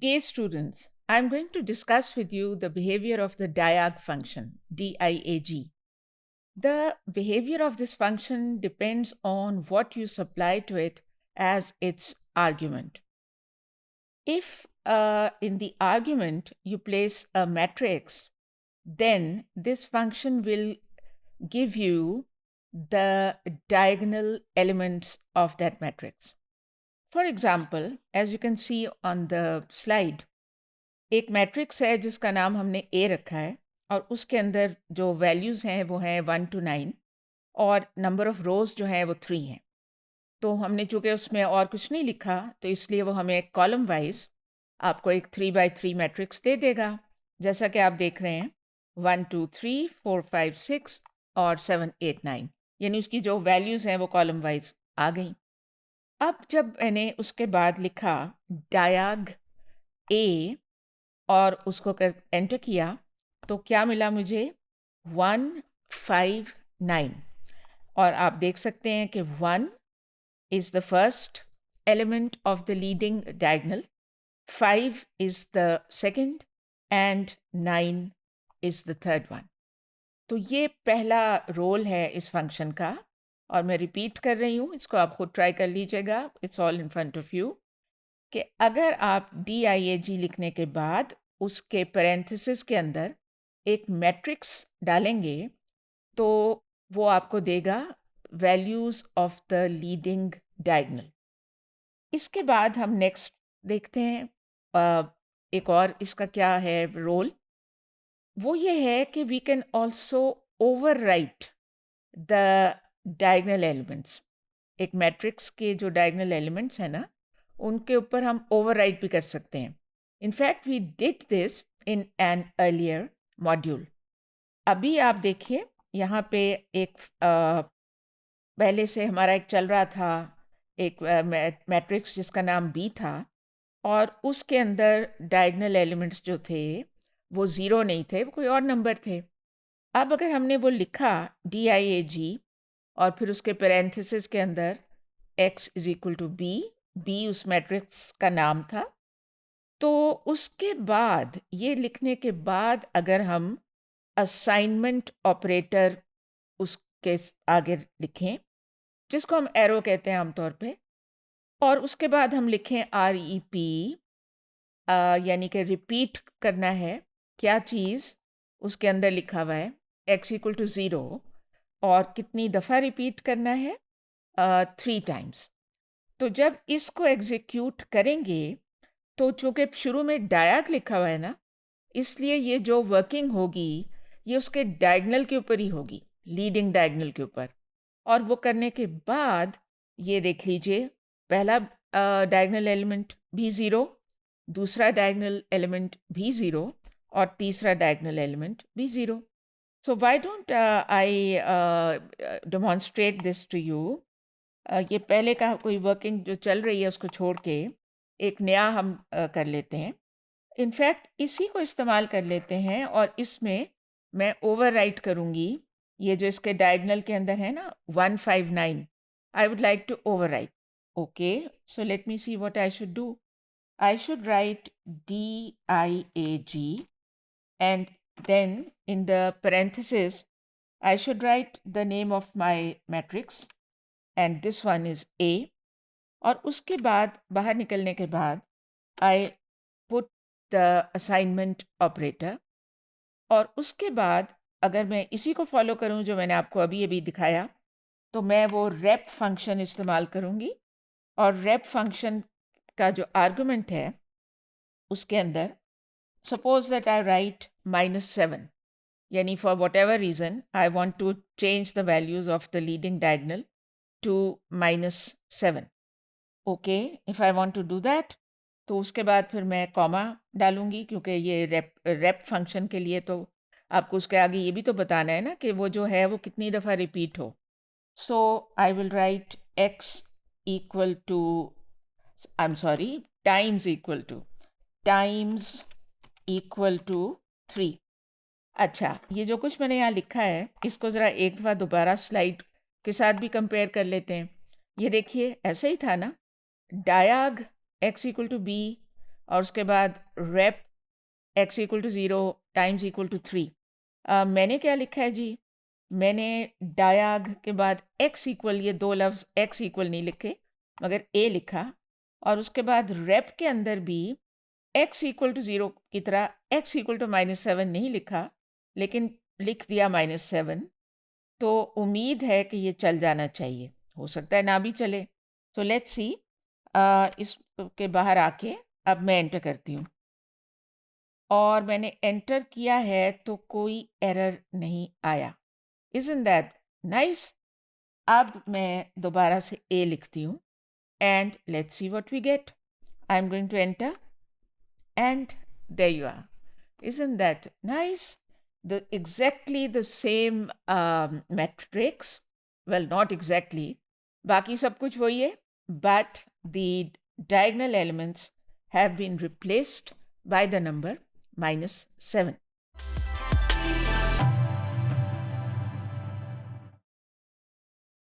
Dear students, I'm going to discuss with you the behavior of the diag function, DIAG. The behavior of this function depends on what you supply to it as its argument. If in the argument you place a matrix, then this function will give you the diagonal elements of that matrix. For example, as you can see on the slide, एक matrix है जिसका नाम हमने ए रखा है और उसके अंदर जो वैल्यूज़ हैं वो हैं 1 to 9 और नंबर ऑफ़ रोज़ जो हैं वो 3 हैं। तो हमने चूँकि उसमें और कुछ नहीं लिखा तो इसलिए वो हमें कॉलम वाइज़ आपको एक 3 by 3 मैट्रिक्स दे देगा। जैसा कि आप देख रहे हैं 1 2 3 4 5 6 और 7 8 9 यानी उसकी जो वैल्यूज़ हैं वो कॉलम वाइज़ आ गईं। अब जब मैंने उसके बाद लिखा डायग ए और उसको कर एंटर किया तो क्या मिला मुझे 1 5 9 और आप देख सकते हैं कि 1 is the first element of the leading diagonal, 5 is the second and 9 is the third one. तो ये पहला रोल है इस फंक्शन का और मैं रिपीट कर रही हूँ, इसको आप खुद ट्राई कर लीजिएगा, it's all in front of you, कि अगर आप DIAG लिखने के बाद उसके पैरेंथेसिस के अंदर एक मैट्रिक्स डालेंगे तो वो आपको देगा values of the leading diagonal. इसके बाद हम नेक्स्ट देखते हैं एक और इसका क्या है रोल। वो ये है कि we can also overwrite the diagonal elements. एक मैट्रिक्स के जो डायगोनल एलिमेंट्स हैं ना उनके ऊपर हम ओवरराइट भी कर सकते हैं। In fact we did this in an earlier module. अभी आप देखिए यहाँ पे एक पहले से हमारा एक चल रहा था एक मैट्रिक्स जिसका नाम बी था और उसके अंदर डायगोनल एलिमेंट्स जो थे वो ज़ीरो नहीं थे, वो कोई और नंबर थे। अब अगर हमने वो लिखा DIAG और फिर उसके पैरेंथेसिस के अंदर x is equal to B, B उस मैट्रिक्स का नाम था, तो उसके बाद ये लिखने के बाद अगर हम असाइनमेंट ऑपरेटर उसके आगे लिखें जिसको हम एरो कहते हैं आमतौर पे, और उसके बाद हम लिखें REP यानी कि रिपीट करना है क्या चीज़ उसके अंदर लिखा हुआ है x इक्वल टू 0 और कितनी दफ़ा रिपीट करना है 3 टाइम्स। तो जब इसको एग्जीक्यूट करेंगे तो चूँकि शुरू में डायग लिखा हुआ है ना, इसलिए ये जो वर्किंग होगी ये उसके डायगोनल के ऊपर ही होगी, लीडिंग डायगोनल के ऊपर। और वो करने के बाद ये देख लीजिए पहला डायगोनल एलिमेंट भी ज़ीरो, दूसरा डायगोनल एलिमेंट भी ज़ीरो और तीसरा डायगोनल एलिमेंट भी zero. So why don't I demonstrate this to you. ये पहले का कोई वर्किंग जो चल रही है उसको छोड़ के एक नया हम कर लेते हैं। इनफैक्ट इसी को इस्तेमाल कर लेते हैं और इसमें मैं ओवरराइट करूँगी ये जो इसके डायगोनल के अंदर है ना 159, I would like to overwrite. Okay, so let me see what I should do. I should write DIAG and then in the parenthesis I should write the name of my matrix and this one is A, और उसके बाद बाहर निकलने के बाद I put the assignment operator और उसके बाद अगर मैं इसी को फॉलो करूं जो मैंने आपको अभी अभी दिखाया तो मैं वो rep फंक्शन इस्तेमाल करूंगी और rep फंक्शन का जो आर्गुमेंट है उसके अंदर सपोज दैट आई राइट -7 यानी for whatever reason I want to change the values of the leading diagonal to -7। Okay, if I want to do that तो उसके बाद फिर मैं कॉमा डालूंगी क्योंकि ये रेप फंक्शन के लिए तो आपको उसके आगे ये भी तो बताना है ना कि वो जो है वो कितनी दफ़ा रिपीट हो। So I will write x equal to times equal to 3। अच्छा, ये जो कुछ मैंने यहाँ लिखा है इसको ज़रा एक दफ़ा दोबारा स्लाइड के साथ भी कंपेयर कर लेते हैं। ये देखिए ऐसे ही था ना, diag x equal to B और उसके बाद rep x equal to 0 times equal to 3। मैंने क्या लिखा है जी, मैंने डायाग के बाद x इक्वल, ये दो लफ्ज़ x इक्वल नहीं लिखे मगर a लिखा, और उसके बाद रेप के अंदर भी x इक्वल टू 0 की तरह x इक्वल टू -7 नहीं लिखा, लेकिन लिख दिया -7। तो उम्मीद है कि ये चल जाना चाहिए, हो सकता है ना भी चले। So let's see. इसके बाहर आके अब मैं एंटर करती हूँ और मैंने एंटर किया है तो कोई एरर नहीं आया। Isn't that nice? अब मैं दोबारा से a लिखती हूँ and let's see what we get. I am going to enter and there you are. Isn't that nice? Exactly the same matrix. Well, not exactly. बाकी सब कुछ वही है, but the diagonal elements have been replaced by the number -7.